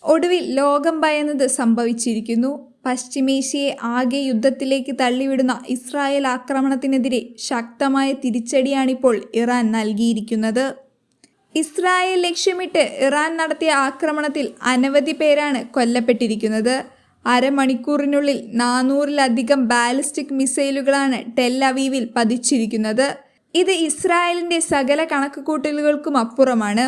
ഒടുവിൽ ലോകം ഭയന്നത് സംഭവിച്ചിരിക്കുന്നു. പശ്ചിമേഷ്യയെ ആകെ യുദ്ധത്തിലേക്ക് തള്ളിവിടുന്ന ഇസ്രായേൽ ആക്രമണത്തിനെതിരെ ശക്തമായ തിരിച്ചടിയാണിപ്പോൾ ഇറാൻ നൽകിയിരിക്കുന്നത്. ഇസ്രായേൽ ലക്ഷ്യമിട്ട് ഇറാൻ നടത്തിയ ആക്രമണത്തിൽ അനവധി പേരാണ് കൊല്ലപ്പെട്ടിരിക്കുന്നത്. അരമണിക്കൂറിനുള്ളിൽ 400-ലധികം ബാലിസ്റ്റിക് മിസൈലുകളാണ് ടെൽ അവീവിൽ പതിച്ചിരിക്കുന്നത്. ഇത് ഇസ്രായേലിൻ്റെ സകല കണക്കുകൂട്ടലുകൾക്കും അപ്പുറമാണ്.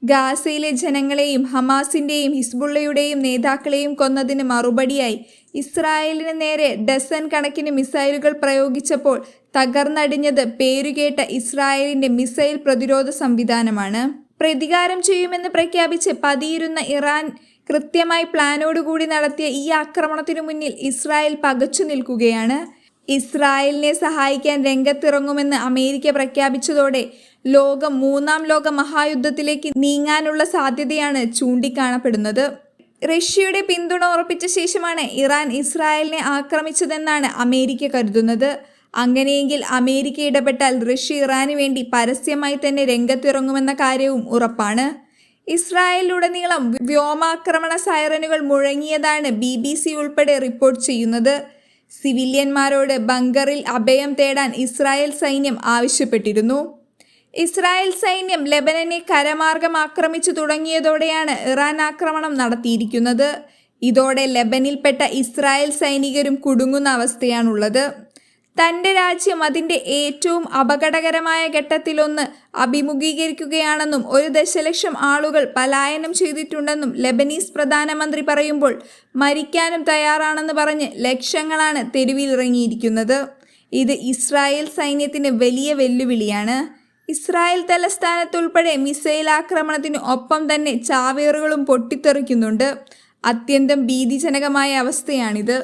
ഗാസയിലെ ജനങ്ങളെയും ഹമാസിൻ്റെയും ഹിസ്ബുള്ളയുടെയും നേതാക്കളെയും കൊന്നതിന് മറുപടിയായി ഇസ്രായേലിന് നേരെ ഡസൻ കണക്കിന് മിസൈലുകൾ പ്രയോഗിച്ചപ്പോൾ തകർന്നടിഞ്ഞത് പേരുകേട്ട ഇസ്രായേലിൻ്റെ മിസൈൽ പ്രതിരോധ സംവിധാനമാണ്. പ്രതികാരം ചെയ്യുമെന്ന് പ്രഖ്യാപിച്ച് പതിയിരുന്ന ഇറാൻ കൃത്യമായി പ്ലാനോടുകൂടി നടത്തിയ ഈ ആക്രമണത്തിനു മുന്നിൽ ഇസ്രായേൽ പകച്ചു നിൽക്കുകയാണ്. ഇസ്രായേലിനെ സഹായിക്കാൻ രംഗത്തിറങ്ങുമെന്ന് അമേരിക്ക പ്രഖ്യാപിച്ചതോടെ ലോകം 3-ാം ലോക മഹായുദ്ധത്തിലേക്ക് നീങ്ങാനുള്ള സാധ്യതയാണ് ചൂണ്ടിക്കാണപ്പെടുന്നത്. റഷ്യയുടെ പിന്തുണ ഉറപ്പിച്ച ശേഷമാണ് ഇറാൻ ഇസ്രായേലിനെ ആക്രമിച്ചതെന്നാണ് അമേരിക്ക കരുതുന്നത്. അങ്ങനെയെങ്കിൽ അമേരിക്ക ഇടപെട്ടാൽ റഷ്യ ഇറാന് വേണ്ടി പരസ്യമായി തന്നെ രംഗത്തിറങ്ങുമെന്ന കാര്യവും ഉറപ്പാണ്. ഇസ്രായേലിലുടനീളം വ്യോമാക്രമണ സൈറനുകൾ മുഴങ്ങിയതാണ് BBC ഉൾപ്പെടെ റിപ്പോർട്ട് ചെയ്യുന്നത്. സിവിലിയന്മാരോട് ബങ്കറിൽ അഭയം തേടാൻ ഇസ്രായേൽ സൈന്യം ആവശ്യപ്പെട്ടിരുന്നു. ഇസ്രായേൽ സൈന്യം ലെബനനെ കരമാർഗം ആക്രമിച്ചു തുടങ്ങിയതോടെയാണ് ഇറാൻ ആക്രമണം നടത്തിയിരിക്കുന്നത്. ഇതോടെ ലെബനിൽപ്പെട്ട ഇസ്രായേൽ സൈനികരും കുടുങ്ങുന്ന അവസ്ഥയാണുള്ളത്. തൻ്റെ രാജ്യം അതിൻ്റെ ഏറ്റവും അപകടകരമായ ഘട്ടത്തിലൊന്ന് അഭിമുഖീകരിക്കുകയാണെന്നും 1 ദശലക്ഷം ആളുകൾ പലായനം ചെയ്തിട്ടുണ്ടെന്നും ലെബനീസ് പ്രധാനമന്ത്രി പറയുമ്പോൾ മരിക്കാനും തയ്യാറാണെന്ന് പറഞ്ഞ് ലക്ഷങ്ങളാണ് തെരുവിലിറങ്ങിയിരിക്കുന്നത്. ഇത് ഇസ്രായേൽ സൈന്യത്തിന് വലിയ വെല്ലുവിളിയാണ്. ഇസ്രായേൽ തലസ്ഥാനത്തുൾപ്പെടെ മിസൈൽ ആക്രമണത്തിന് ഒപ്പം തന്നെ ചാവേറുകളും പൊട്ടിത്തെറിക്കുന്നുണ്ട്. അത്യന്തം ഭീതിജനകമായ അവസ്ഥയാണിത്.